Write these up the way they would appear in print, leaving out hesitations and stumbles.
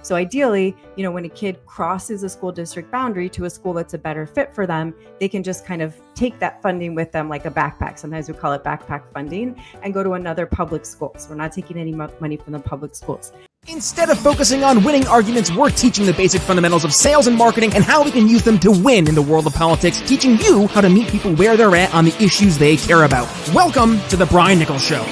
So ideally, when a kid crosses a school district boundary to a school that's a better fit for them, they can just kind of take that funding with them like a backpack. Sometimes we call it backpack funding, and go to another public school. So we're not taking any money from the public schools. Instead of focusing on winning arguments, we're teaching the basic fundamentals of sales and marketing and how we can use them to win in the world of politics, teaching you how to meet people where they're at on the issues they care about. Welcome to the Brian Nichols Show.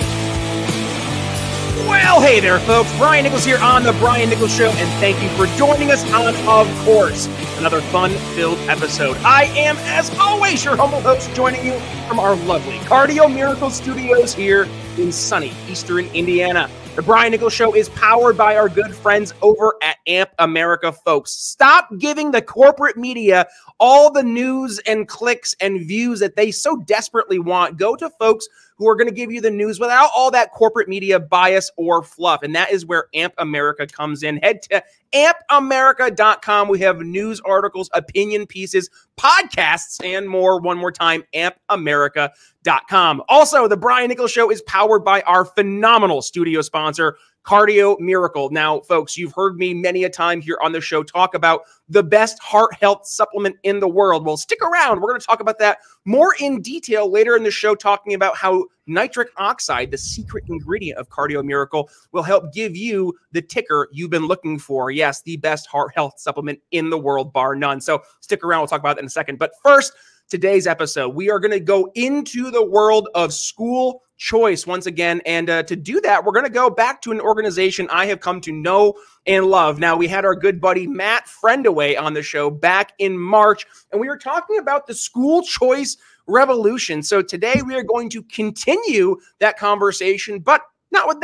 Well, hey there, folks. Brian Nichols here on the Brian Nichols Show, and thank you for joining us on, of course, another fun-filled episode. I am, as always, your humble host, joining you from our lovely Cardio Miracle Studios here in sunny Eastern Indiana. The Brian Nichols Show is powered by our good friends over at AMP America, folks. Stop giving the corporate media all the news and clicks and views that they so desperately want. Go to folks who are going to give you the news without all that corporate media bias or fluff. And that is where AMP America comes in. Head to ampamerica.com. We have news articles, opinion pieces, podcasts, and more. One more time, ampamerica.com. Also, the Brian Nichols Show is powered by our phenomenal studio sponsor, Cardio Miracle. Now, folks, you've heard me many a time here on the show talk about the best heart health supplement in the world. Well, stick around. We're going to talk about that more in detail later in the show, talking about how nitric oxide, the secret ingredient of Cardio Miracle, will help give you the ticker you've been looking for. Yes, the best heart health supplement in the world, bar none. So stick around. We'll talk about that in a second. But first, today's episode, we are going to go into the world of school choice once again. And to do that, we're going to go back to an organization I have come to know and love. Now, we had our good buddy Matt Friendaway on the show back in March, and we were talking about the school choice revolution. So today we are going to continue that conversation, but not with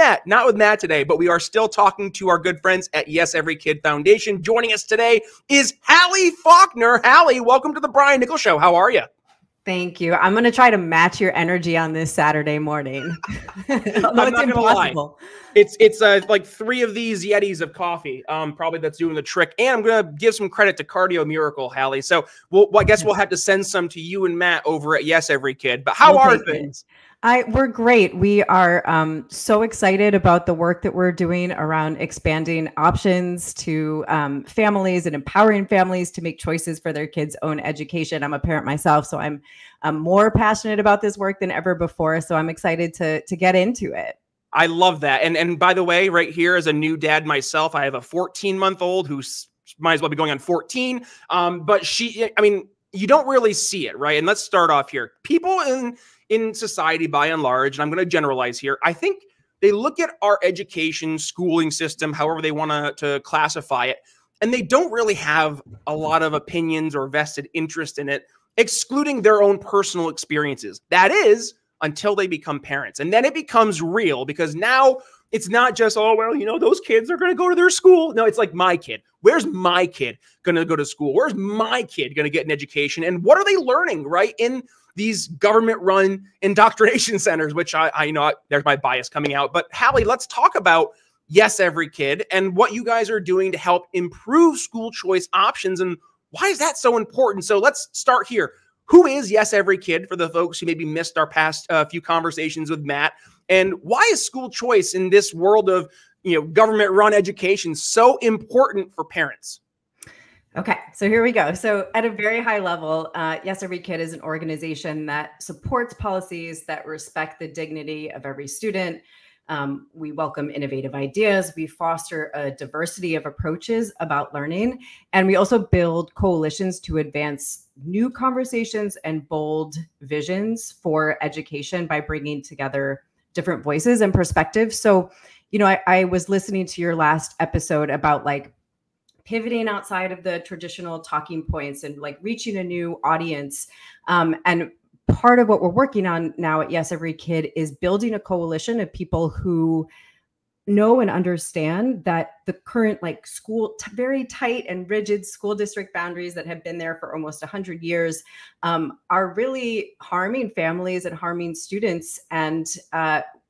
Matt today, but we are still talking to our good friends at Yes Every Kid Foundation. Joining us today is Halli Faulkner. Halli, welcome to the Brian Nichols Show. How are you? Thank you. I'm going to try to match your energy on this Saturday morning. Although it's impossible. It's like 3 of these Yetis of coffee, probably that's doing the trick. And I'm going to give some credit to Cardio Miracle, Halli. So I guess we'll have to send some to you and Matt over at Yes Every Kid. But how are things? We're great. We are so excited about the work that we're doing around expanding options to families and empowering families to make choices for their kids' own education. I'm a parent myself, so I'm more passionate about this work than ever before. So I'm excited to get into it. I love that. And by the way, right here, as a new dad myself, I have a 14-month-old who might as well be going on 14. But you don't really see it, right? And let's start off here. People in society, by and large, and I'm going to generalize here, I think they look at our education, schooling system, however they want to classify it, and they don't really have a lot of opinions or vested interest in it, excluding their own personal experiences. That is, until they become parents. And then it becomes real, because now it's not just, oh, well, those kids are going to go to their school. No, it's like, my kid. Where's my kid going to go to school? Where's my kid going to get an education? And what are they learning, right, in these government-run indoctrination centers, which I know there's my bias coming out. But Halli, let's talk about Yes Every Kid and what you guys are doing to help improve school choice options, and why is that so important? So let's start here. Who is Yes Every Kid, for the folks who maybe missed our past few conversations with Matt? And why is school choice in this world of government-run education so important for parents? Okay, so here we go. So at a very high level, Yes Every Kid is an organization that supports policies that respect the dignity of every student. We welcome innovative ideas. We foster a diversity of approaches about learning. And we also build coalitions to advance new conversations and bold visions for education by bringing together different voices and perspectives. So, I was listening to your last episode about pivoting outside of the traditional talking points and reaching a new audience. And part of what we're working on now at Yes Every Kid is building a coalition of people who know and understand that the current very tight and rigid school district boundaries that have been there for almost 100 years are really harming families and harming students. And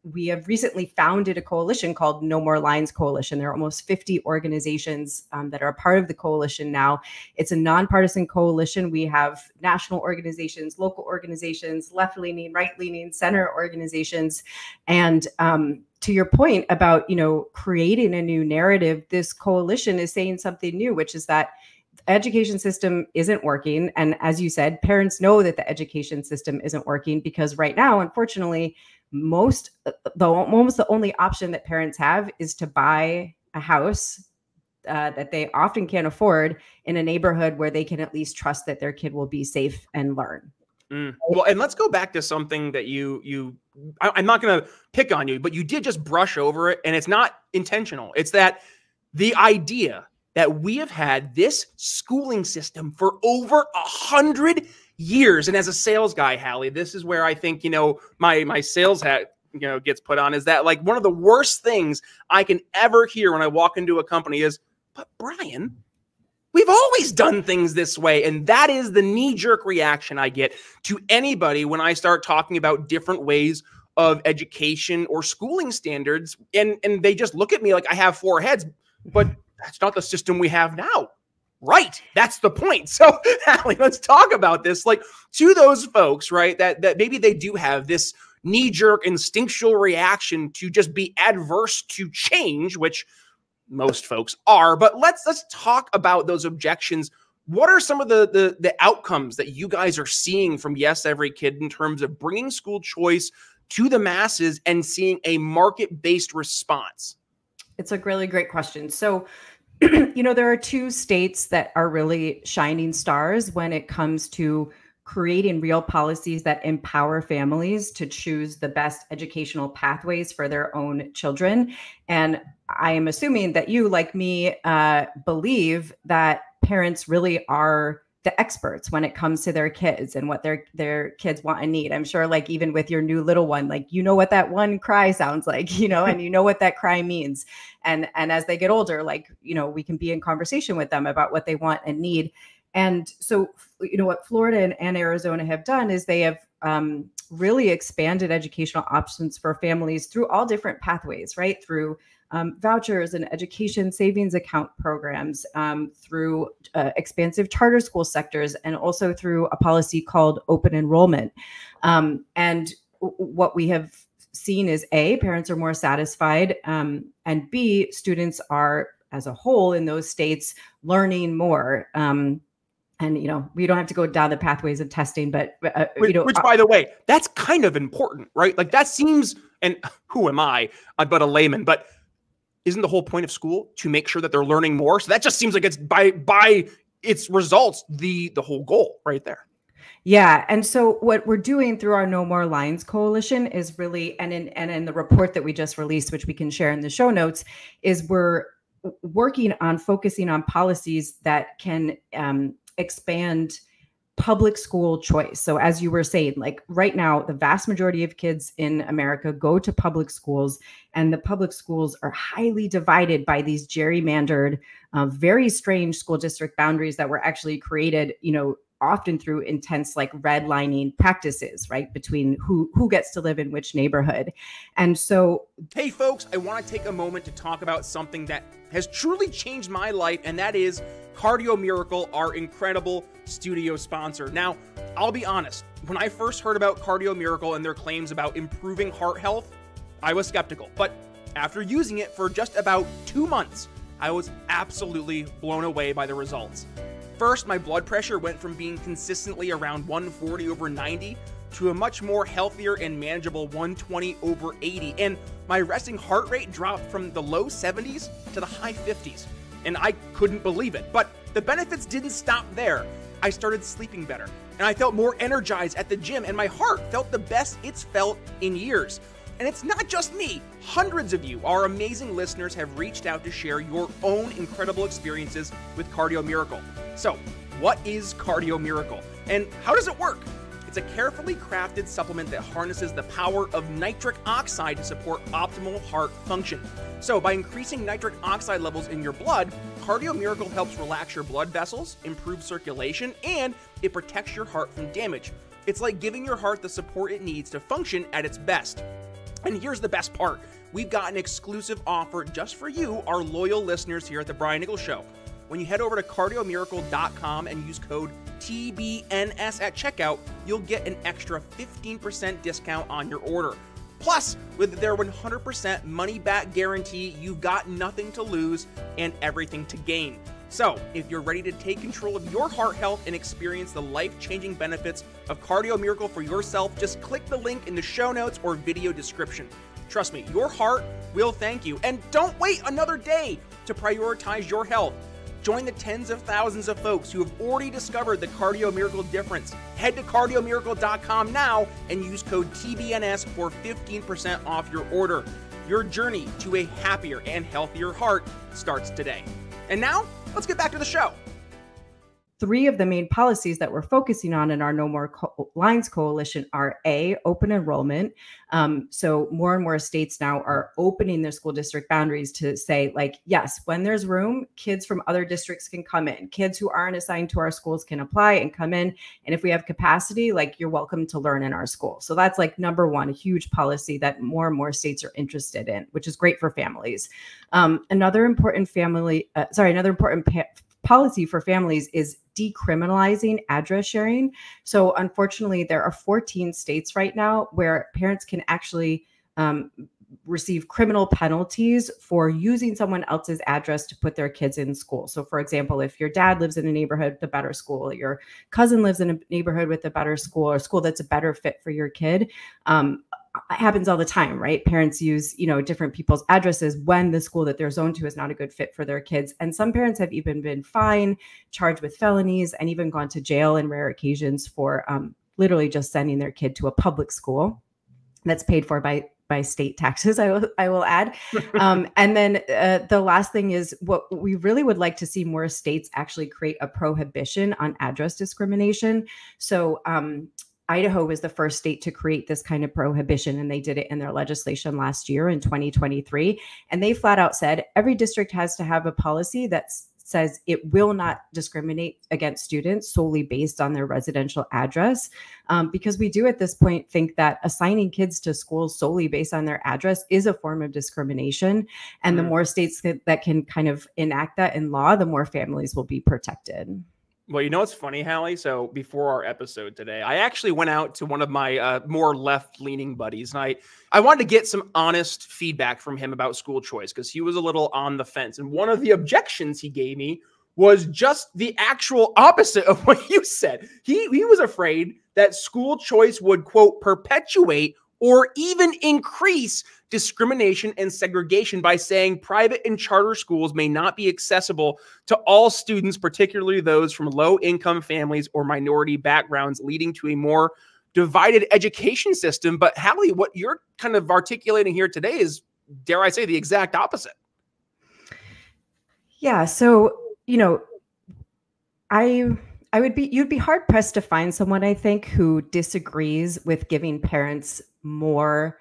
we have recently founded a coalition called No More Lines Coalition. There are almost 50 organizations that are a part of the coalition now. It's a nonpartisan coalition. We have national organizations, local organizations, left-leaning, right-leaning, center organizations. And to your point about, creating a new narrative, this coalition is saying something new, which is that the education system isn't working. And as you said, parents know that the education system isn't working because right now, unfortunately, almost the only option that parents have is to buy a house that they often can't afford in a neighborhood where they can at least trust that their kid will be safe and learn. Well, and let's go back to something that I'm not going to pick on you, but you did just brush over it, and it's not intentional. It's that the idea that we have had this schooling system for over 100 years. And as a sales guy, Halli, this is where I think, my sales hat, gets put on, is that like one of the worst things I can ever hear when I walk into a company is, but Brian, we've always done things this way. And that is the knee-jerk reaction I get to anybody when I start talking about different ways of education or schooling standards. And they just look at me like I have four heads, but that's not the system we have now. Right. That's the point. So, Halli, let's talk about this. Like, to those folks, right, that maybe they do have this knee-jerk instinctual reaction to just be adverse to change, which most folks are. But let's talk about those objections. What are some of the outcomes that you guys are seeing from Yes Every Kid in terms of bringing school choice to the masses and seeing a market-based response? It's a really great question. So, there are two states that are really shining stars when it comes to creating real policies that empower families to choose the best educational pathways for their own children. And I am assuming that you, like me, believe that parents really are the experts when it comes to their kids and what their kids want and need. I'm sure, like, even with your new little one, like, what that one cry sounds like, and what that cry means. And as they get older, like, we can be in conversation with them about what they want and need. And so, what Florida and Arizona have done is they have really expanded educational options for families through all different pathways, right? Through vouchers and education savings account programs, through expansive charter school sectors, and also through a policy called open enrollment. And what we have seen is A, parents are more satisfied, and B, students are, as a whole in those states, learning more. And, we don't have to go down the pathways of testing, but, which, by the way, that's kind of important, right? Like, that seems, and who am I, but a layman, but isn't the whole point of school to make sure that they're learning more? So that just seems like it's by its results, the whole goal right there. Yeah. And so what we're doing through our No More Lines coalition is really, and in the report that we just released, which we can share in the show notes, is we're working on focusing on policies that can expand public school choice. So as you were saying, like right now, the vast majority of kids in America go to public schools, and the public schools are highly divided by these gerrymandered, very strange school district boundaries that were actually created, often through intense like redlining practices, right, between who gets to live in which neighborhood. And so, hey folks, I want to take a moment to talk about something that has truly changed my life, and that is Cardio Miracle, our incredible studio sponsor. Now, I'll be honest, when I first heard about Cardio Miracle and their claims about improving heart health, I was skeptical. But after using it for just about 2 months, I was absolutely blown away by the results. First, my blood pressure went from being consistently around 140/90 to a much more healthier and manageable 120/80. And my resting heart rate dropped from the low 70s to the high 50s. And I couldn't believe it. But the benefits didn't stop there. I started sleeping better, and I felt more energized at the gym, and my heart felt the best it's felt in years. And it's not just me. Hundreds of you, our amazing listeners, have reached out to share your own incredible experiences with Cardio Miracle. So, what is Cardio Miracle, and how does it work? It's a carefully crafted supplement that harnesses the power of nitric oxide to support optimal heart function. So, by increasing nitric oxide levels in your blood, Cardio Miracle helps relax your blood vessels, improve circulation, and it protects your heart from damage. It's like giving your heart the support it needs to function at its best. And here's the best part. We've got an exclusive offer just for you, our loyal listeners here at the Brian Nichols Show. When you head over to cardiomiracle.com and use code TBNS at checkout, you'll get an extra 15% discount on your order. Plus, with their 100% money-back guarantee, you've got nothing to lose and everything to gain. So, if you're ready to take control of your heart health and experience the life-changing benefits of Cardio Miracle for yourself, just click the link in the show notes or video description. Trust me, your heart will thank you. And don't wait another day to prioritize your health. Join the tens of thousands of folks who have already discovered the Cardio Miracle difference. Head to cardiomiracle.com now and use code TBNS for 15% off your order. Your journey to a happier and healthier heart starts today. And now, let's get back to the show. 3 of the main policies that we're focusing on in our No More Lines Coalition are A, open enrollment. So more and more states now are opening their school district boundaries to say, like, yes, when there's room, kids from other districts can come in. Kids who aren't assigned to our schools can apply and come in. And if we have capacity, like, you're welcome to learn in our school. So that's like number one, a huge policy that more and more states are interested in, which is great for families. Another important policy for families is decriminalizing address sharing. So unfortunately, there are 14 states right now where parents can actually receive criminal penalties for using someone else's address to put their kids in school. So for example, if your dad lives in a neighborhood with a better school, your cousin lives in a neighborhood with a better school, or a school that's a better fit for your kid, it happens all the time, right? Parents use, different people's addresses when the school that they're zoned to is not a good fit for their kids. And some parents have even been fined, charged with felonies, and even gone to jail in rare occasions for literally just sending their kid to a public school that's paid for by state taxes, I will add. And then the last thing is, what we really would like to see more states actually create a prohibition on address discrimination. So Idaho was the first state to create this kind of prohibition, and they did it in their legislation last year in 2023. And they flat out said every district has to have a policy that says it will not discriminate against students solely based on their residential address. Because we do at this point think that assigning kids to schools solely based on their address is a form of discrimination. And the more states that can kind of enact that in law, the more families will be protected. Well, what's funny, Halli? So before our episode today, I actually went out to one of my more left-leaning buddies, and I wanted to get some honest feedback from him about school choice, because he was a little on the fence. And one of the objections he gave me was just the actual opposite of what you said. He was afraid that school choice would, quote, perpetuate or even increase discrimination and segregation by saying private and charter schools may not be accessible to all students, particularly those from low-income families or minority backgrounds, leading to a more divided education system. But Halli, what you're kind of articulating here today is, dare I say, the exact opposite. Yeah. So, you'd be hard pressed to find someone, I think, who disagrees with giving parents more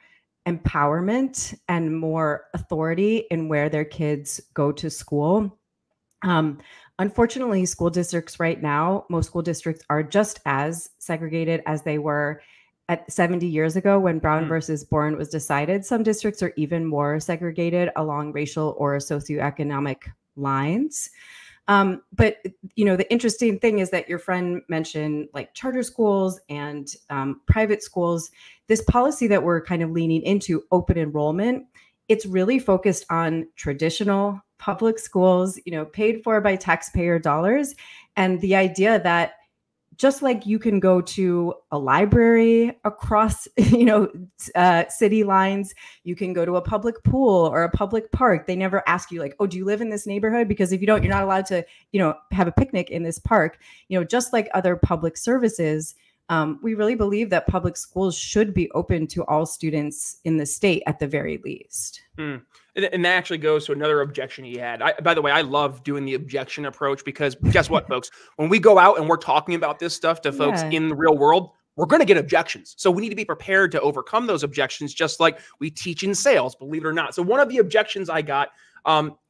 empowerment and more authority in where their kids go to school. Unfortunately, school districts right now, most school districts are just as segregated as they were at 70 years ago when Brown versus Bourne was decided. Some districts are even more segregated along racial or socioeconomic lines. But, the interesting thing is that your friend mentioned like charter schools and private schools. This policy that we're kind of leaning into, open enrollment, it's really focused on traditional public schools, paid for by taxpayer dollars. And the idea that just like you can go to a library across, city lines, you can go to a public pool or a public park. They never ask you like, oh, do you live in this neighborhood? Because if you don't, you're not allowed to, have a picnic in this park. Just like other public services, we really believe that public schools should be open to all students in the state at the very least. And that actually goes to another objection he had. By the way, I love doing the objection approach, because guess what, folks? When we go out and we're talking about this stuff to folks in the real world, we're going to get objections. So we need to be prepared to overcome those objections, just like we teach in sales, believe it or not. So one of the objections I got,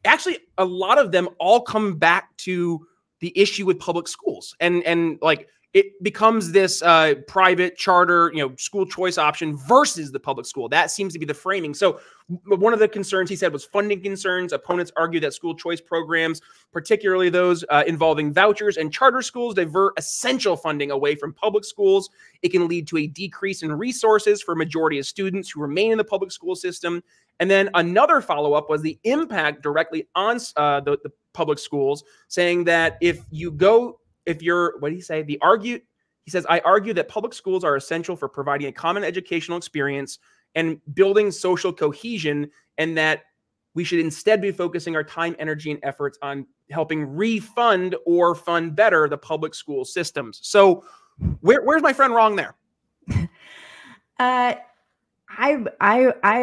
actually, a lot of them all come back to the issue with public schools. And like, it becomes this private charter, school choice option versus the public school. That seems to be the framing. So one of the concerns he said was funding concerns. Opponents argue that school choice programs, particularly those involving vouchers and charter schools, divert essential funding away from public schools. It can lead to a decrease in resources for a majority of students who remain in the public school system. And then another follow-up was the impact directly on the public schools, saying that what did he say? He says, I argue that public schools are essential for providing a common educational experience and building social cohesion, and that we should instead be focusing our time, energy, and efforts on helping refund or fund better the public school systems. So where's my friend wrong there? I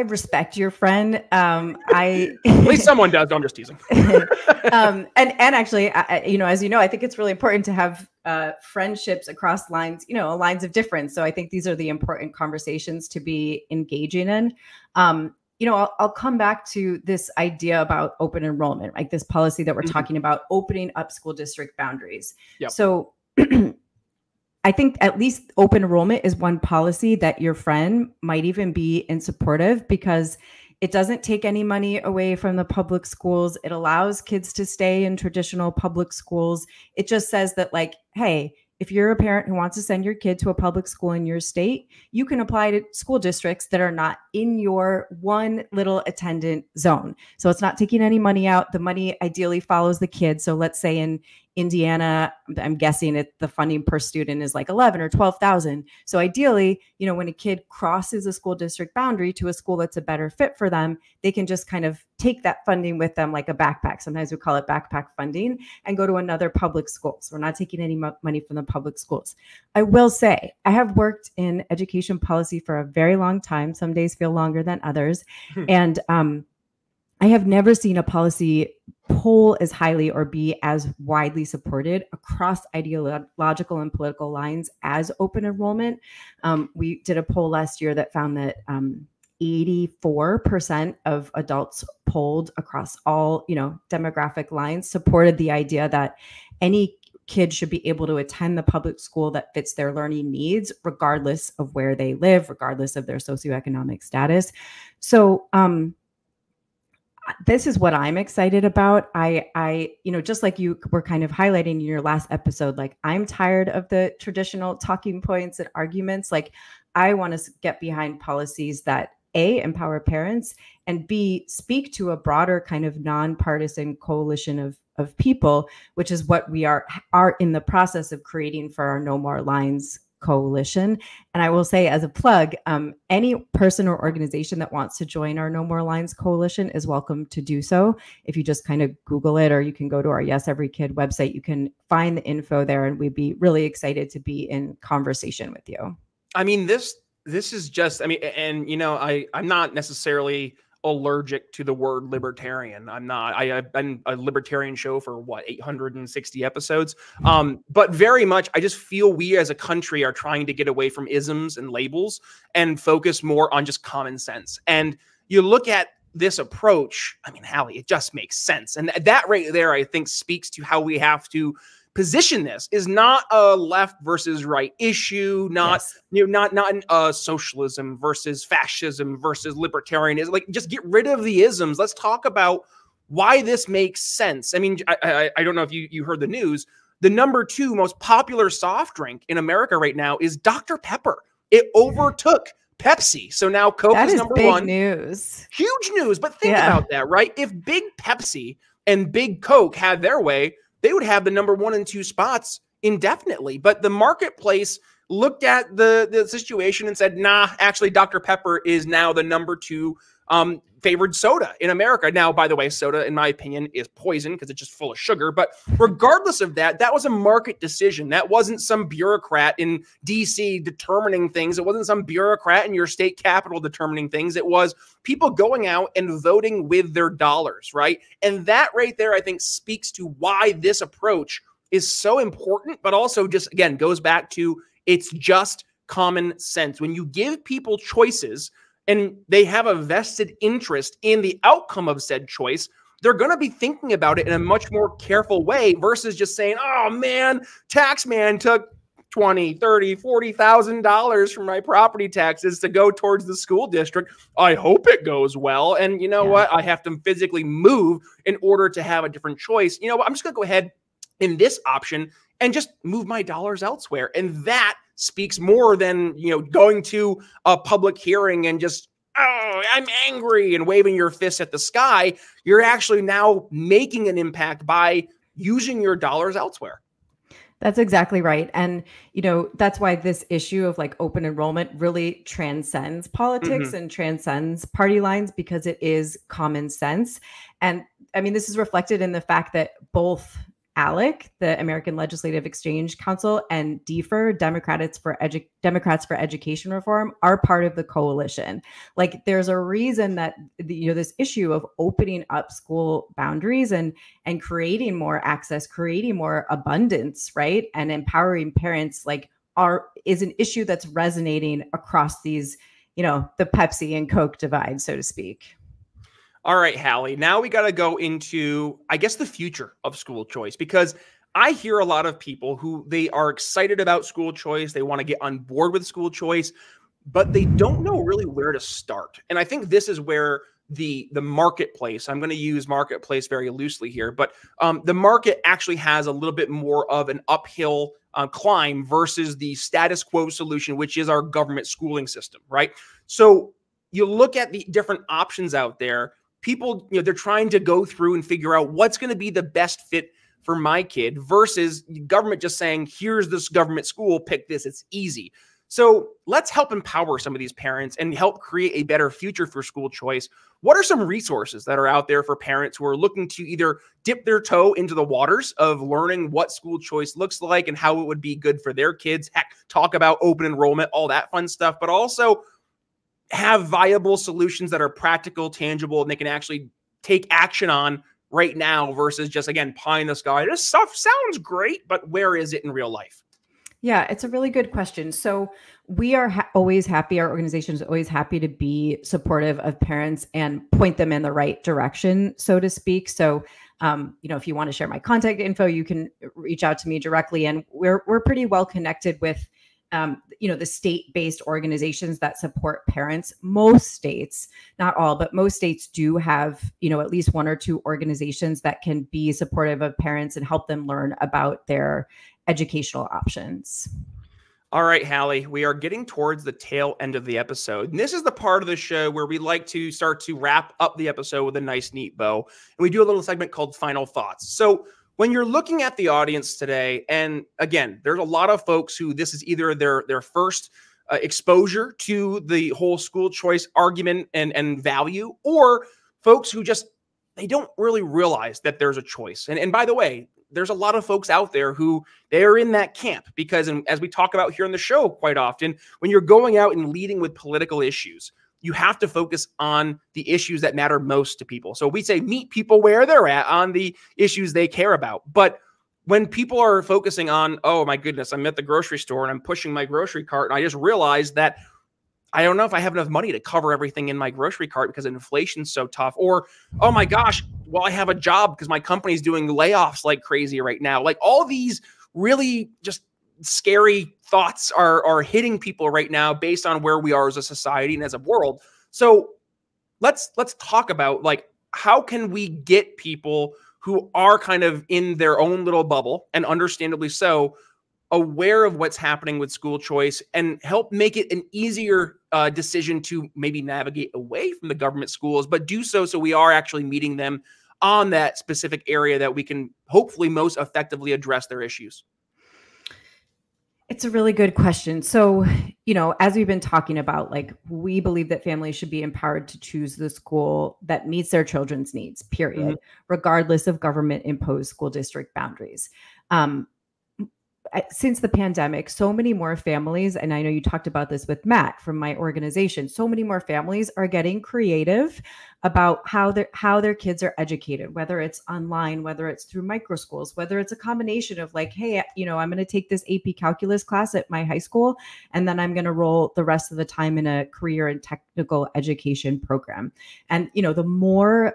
respect your friend. At least someone does. I'm just teasing. And actually, as you know, I think it's really important to have friendships across lines, lines of difference. So I think these are the important conversations to be engaging in. I'll come back to this idea about open enrollment, like this policy that we're talking about, opening up school district boundaries. Yep. So I think at least open enrollment is one policy that your friend might even be in support of, because it doesn't take any money away from the public schools. It allows kids to stay in traditional public schools. It just says that, like, hey, if you're a parent who wants to send your kid to a public school in your state, you can apply to school districts that are not in your one little attendant zone. So it's not taking any money out. The money ideally follows the kid. So let's say in Indiana, I'm guessing the funding per student is like 11 or 12,000. So ideally, when a kid crosses a school district boundary to a school that's a better fit for them, they can just kind of take that funding with them like a backpack. Sometimes we call it backpack funding, and go to another public school. So we're not taking any money from the public schools. I will say, I have worked in education policy for a very long time. Some days feel longer than others. And I have never seen a policy poll as highly or be as widely supported across ideological and political lines as open enrollment. We did a poll last year that found that 84% of adults polled across all, demographic lines supported the idea that any kid should be able to attend the public school that fits their learning needs, regardless of where they live, regardless of their socioeconomic status. So, this is what I'm excited about. I, just like you were kind of highlighting in your last episode, like, I'm tired of the traditional talking points and arguments. Like, I want to get behind policies that A, empower parents, and B, speak to a broader kind of nonpartisan coalition of people, which is what we are in the process of creating for our No More Lines coalition. And I will say, as a plug, any person or organization that wants to join our No More Lines coalition is welcome to do so. If you just kind of Google it, or you can go to our Yes Every Kid website, you can find the info there, and we'd be really excited to be in conversation with you. I mean, this is just, and I'm not necessarily allergic to the word libertarian. I'm not. I've been a libertarian show for 860 episodes. But very much, I just feel we as a country are trying to get away from isms and labels and focus more on just common sense. And you look at this approach, Halli, it just makes sense. And that right there, I think, speaks to how we have to position this. Is not a left versus right issue, not socialism versus fascism versus libertarianism. Like, just get rid of the isms. Let's talk about why this makes sense. I don't know if you heard the news. The #2 most popular soft drink in America right now is Dr. Pepper. It overtook Pepsi. So now Coke is number one. News. Huge news. But think about that, right? If Big Pepsi and Big Coke had their way, they would have the #1 and 2 spots indefinitely. But the marketplace looked at the situation and said, nah, actually, Dr. Pepper is now the #2 favored soda in America. Now, by the way, soda, in my opinion, is poison because it's just full of sugar. But regardless of that, that was a market decision. That wasn't some bureaucrat in DC determining things. It wasn't some bureaucrat in your state capital determining things. It was people going out and voting with their dollars, right? And that right there, I think, speaks to why this approach is so important, but also just, again, goes back to it's just common sense. When you give people choices and they have a vested interest in the outcome of said choice, they're going to be thinking about it in a much more careful way versus just saying, oh man, tax man took $20,000, $30,000, $40,000 from my property taxes to go towards the school district. I hope it goes well. And you know what? I have to physically move in order to have a different choice. You know what? I'm just going to go ahead in this option and just move my dollars elsewhere. And that speaks more than, going to a public hearing and just, oh, I'm angry and waving your fist at the sky. You're actually now making an impact by using your dollars elsewhere. That's exactly right. And, that's why this issue of like open enrollment really transcends politics and transcends party lines, because it is common sense. And I mean, this is reflected in the fact that both ALEC, the American Legislative Exchange Council, and DFER, Democrats for Education Reform, are part of the coalition. Like, there's a reason that this issue of opening up school boundaries and creating more access, creating more abundance, right, and empowering parents, is an issue that's resonating across these, the Pepsi and Coke divide, so to speak. All right, Halli, now we got to go into, I guess, the future of school choice, because I hear a lot of people who they are excited about school choice. They want to get on board with school choice, but they don't know really where to start. And I think this is where the marketplace, I'm going to use marketplace very loosely here, but the market actually has a little bit more of an uphill climb versus the status quo solution, which is our government schooling system, right? So you look at the different options out there. People, they're trying to go through and figure out what's going to be the best fit for my kid versus government just saying, here's this government school, pick this, it's easy. So let's help empower some of these parents and help create a better future for school choice. What are some resources that are out there for parents who are looking to either dip their toe into the waters of learning what school choice looks like and how it would be good for their kids? Heck, talk about open enrollment, all that fun stuff, but also have viable solutions that are practical, tangible, and they can actually take action on right now versus just, again, pie in the sky. This stuff sounds great, but where is it in real life? Yeah, it's a really good question. So we are always happy, our organization is always happy to be supportive of parents and point them in the right direction, so to speak. So, if you want to share my contact info, you can reach out to me directly. And we're pretty well connected with the state-based organizations that support parents. Most states, not all, but most states do have, at least one or two organizations that can be supportive of parents and help them learn about their educational options. All right, Halli, we are getting towards the tail end of the episode. And this is the part of the show where we like to start to wrap up the episode with a nice, neat bow. And we do a little segment called Final Thoughts. So when you're looking at the audience today, and again, there's a lot of folks who this is either their first exposure to the whole school choice argument and value, or folks who just, they don't really realize that there's a choice. And by the way, there's a lot of folks out there who they are in that camp because, and as we talk about here on the show quite often, when you're going out and leading with political issues, you have to focus on the issues that matter most to people. So we say meet people where they're at on the issues they care about. But when people are focusing on, oh my goodness, I'm at the grocery store and I'm pushing my grocery cart and I just realized that I don't know if I have enough money to cover everything in my grocery cart because inflation's so tough. Or, oh my gosh, well, I have a job because my company's doing layoffs like crazy right now. Like all these really just scary thoughts are hitting people right now based on where we are as a society and as a world. So let's talk about, like, how can we get people who are kind of in their own little bubble, and understandably so, aware of what's happening with school choice and help make it an easier decision to maybe navigate away from the government schools, but do so we are actually meeting them on that specific area that we can hopefully most effectively address their issues? It's a really good question. So, as we've been talking about, like, we believe that families should be empowered to choose the school that meets their children's needs, period, regardless of government imposed school district boundaries. Since the pandemic, so many more families, and I know you talked about this with Matt from my organization, so many more families are getting creative about how their kids are educated, whether it's online, whether it's through micro schools, whether it's a combination of like, hey, I'm going to take this AP calculus class at my high school, and then I'm going to roll the rest of the time in a career and technical education program. And, the more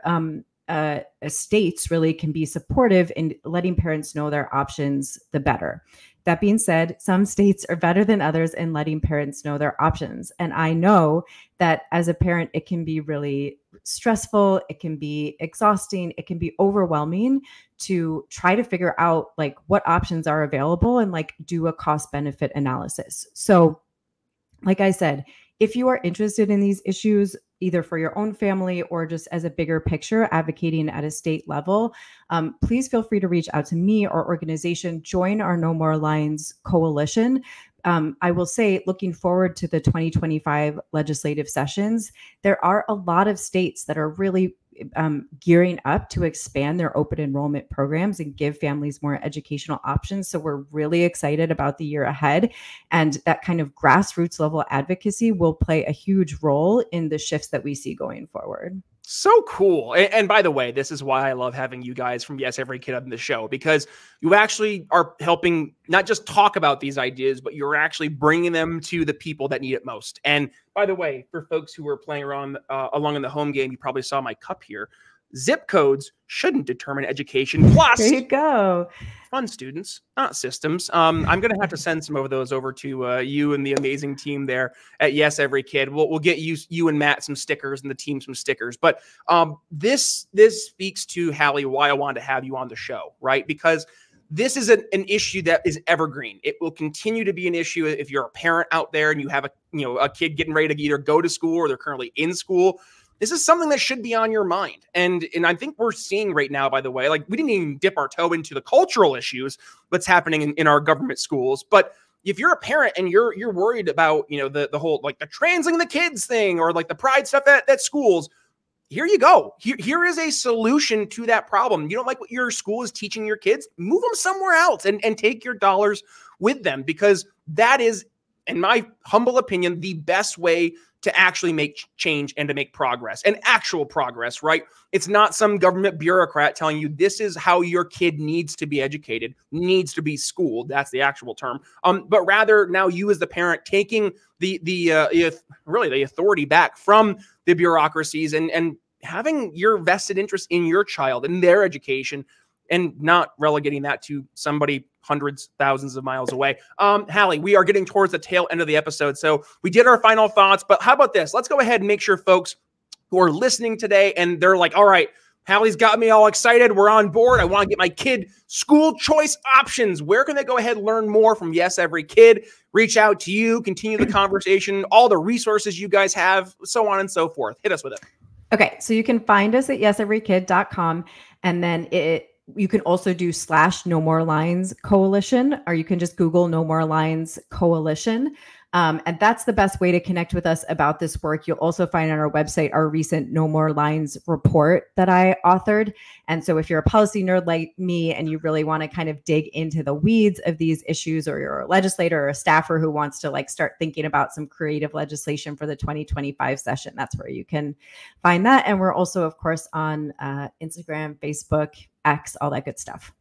states really can be supportive in letting parents know their options, the better. That being said, some states are better than others in letting parents know their options. And I know that as a parent, it can be really stressful. It can be exhausting. It can be overwhelming to try to figure out like what options are available and like do a cost benefit analysis. So like I said, if you are interested in these issues, either for your own family or just as a bigger picture, advocating at a state level, please feel free to reach out to me or organization. Join our No More Lines coalition. I will say, looking forward to the 2025 legislative sessions, there are a lot of states that are really gearing up to expand their open enrollment programs and give families more educational options. So we're really excited about the year ahead. And that kind of grassroots level advocacy will play a huge role in the shifts that we see going forward. So cool. And by the way, this is why I love having you guys from Yes Every Kid on the show, because you actually are helping not just talk about these ideas, but you're actually bringing them to the people that need it most. And by the way, for folks who were playing around along in the home game, you probably saw my cup here. Zip codes shouldn't determine education. Plus, there you go. Fun students, not systems. I'm going to have to send some of those over to you and the amazing team there at Yes Every Kid. We'll get you and Matt some stickers and the team some stickers. But this speaks to, Halli, why I wanted to have you on the show, right? Because this is an issue that is evergreen. It will continue to be an issue if you're a parent out there and you have a kid getting ready to either go to school or they're currently in school. This is something that should be on your mind. And I think we're seeing right now, by the way, like we didn't even dip our toe into the cultural issues that's happening in our government schools. But if you're a parent and you're worried about, the whole, like the transing the kids thing or like the pride stuff at schools, here you go. Here is a solution to that problem. You don't like what your school is teaching your kids? Move them somewhere else and take your dollars with them, because that is, in my humble opinion, the best way to actually make change and to make progress and actual progress, right? It's not some government bureaucrat telling you this is how your kid needs to be educated, needs to be schooled. That's the actual term. But rather now you as the parent taking really the authority back from the bureaucracies and having your vested interest in your child and their education, and not relegating that to somebody hundreds, thousands of miles away. Halli, we are getting towards the tail end of the episode, so we did our final thoughts, but how about this? Let's go ahead and make sure folks who are listening today and they're like, all right, Hallie's got me all excited. We're on board. I want to get my kid school choice options. Where can they go ahead and learn more from Yes Every Kid? Reach out to you, continue the conversation, all the resources you guys have, so on and so forth. Hit us with it. Okay, so you can find us at yeseverykid.com, and then you can also do /No More Lines Coalition, or you can just Google No More Lines Coalition. And that's the best way to connect with us about this work. You'll also find on our website our recent No More Lines report that I authored. And so if you're a policy nerd like me and you really want to kind of dig into the weeds of these issues, or you're a legislator or a staffer who wants to like start thinking about some creative legislation for the 2025 session, that's where you can find that. And we're also, of course, on Instagram, Facebook, X, all that good stuff.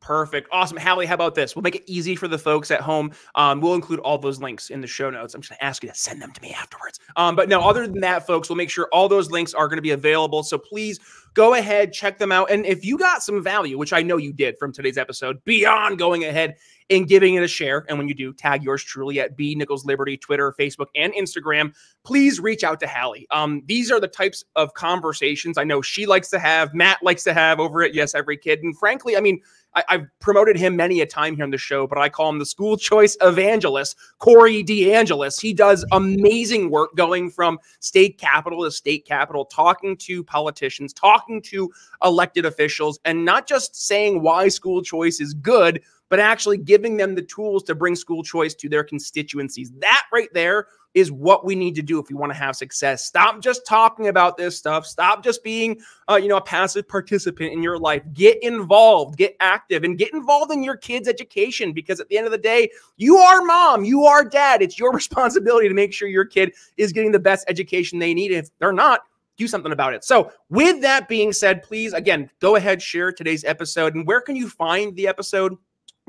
Perfect. Awesome. Halli, how about this? We'll make it easy for the folks at home. We'll include all those links in the show notes. I'm just going to ask you to send them to me afterwards. But no, other than that, folks, we'll make sure all those links are going to be available. So please go ahead, check them out. And if you got some value, which I know you did from today's episode, beyond going ahead and giving it a share, and when you do, tag yours truly at B Nichols Liberty, Twitter, Facebook, and Instagram, please reach out to Halli. These are the types of conversations I know she likes to have, Matt likes to have over at Yes Every Kid. And frankly, I mean, I've promoted him many a time here on the show, but I call him the school choice evangelist, Corey DeAngelis. He does amazing work going from state capital to state capital, talking to politicians, talking to elected officials, and not just saying why school choice is good, but actually giving them the tools to bring school choice to their constituencies. That right there is what we need to do if we want to have success. Stop just talking about this stuff. Stop just being, a passive participant in your life. Get involved, get active, and get involved in your kids' education, because at the end of the day, you are mom, you are dad. It's your responsibility to make sure your kid is getting the best education they need. If they're not, do something about it. So with that being said, please, again, go ahead, share today's episode. And where can you find the episode?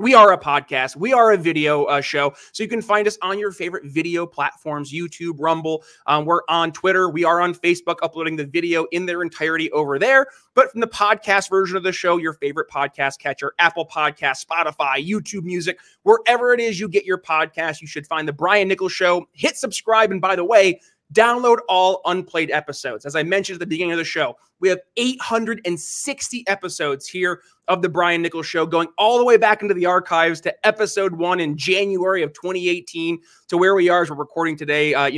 We are a podcast. We are a video show. So you can find us on your favorite video platforms, YouTube, Rumble. We're on Twitter. We are on Facebook, uploading the video in their entirety over there. But from the podcast version of the show, your favorite podcast catcher, Apple Podcasts, Spotify, YouTube Music, wherever it is you get your podcast, you should find The Brian Nichols Show. Hit subscribe. And by the way, download all unplayed episodes. As I mentioned at the beginning of the show, we have 860 episodes here of The Brian Nichols Show, going all the way back into the archives to episode 1 in January of 2018 to where we are as we're recording today, a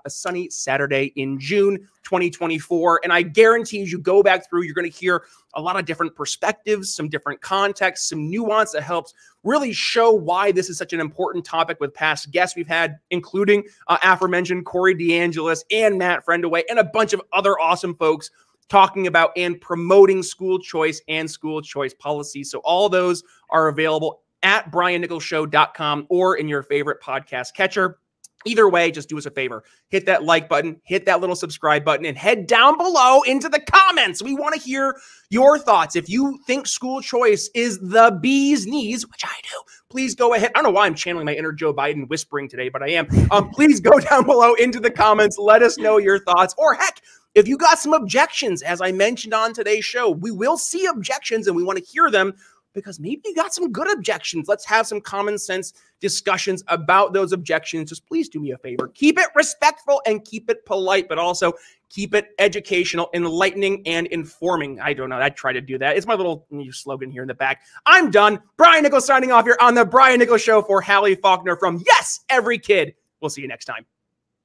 sunny Saturday in June 2024. And I guarantee as you go back through, you're going to hear a lot of different perspectives, some different contexts, some nuance that helps really show why this is such an important topic with past guests we've had, including aforementioned Corey DeAngelis and Matt Friendaway and a bunch of other awesome folks talking about and promoting school choice and school choice policy. So all those are available at briannicholsshow.com or in your favorite podcast catcher. Either way, just do us a favor. Hit that like button, hit that little subscribe button, and head down below into the comments. We want to hear your thoughts. If you think school choice is the bee's knees, which I do, please go ahead. I don't know why I'm channeling my inner Joe Biden whispering today, but I am. Please go down below into the comments. Let us know your thoughts. Or heck, if you got some objections, as I mentioned on today's show, we will see objections and we want to hear them because maybe you got some good objections. Let's have some common sense discussions about those objections. Just please do me a favor. Keep it respectful and keep it polite, but also keep it educational, enlightening, and informing. I don't know. I try to do that. It's my little new slogan here in the back. I'm done. Brian Nichols signing off here on The Brian Nichols Show for Halli Faulkner from Yes, Every Kid. We'll see you next time.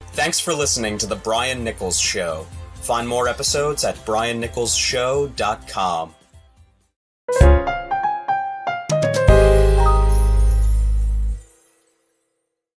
Thanks for listening to The Brian Nichols Show. Find more episodes at briannicholsshow.com.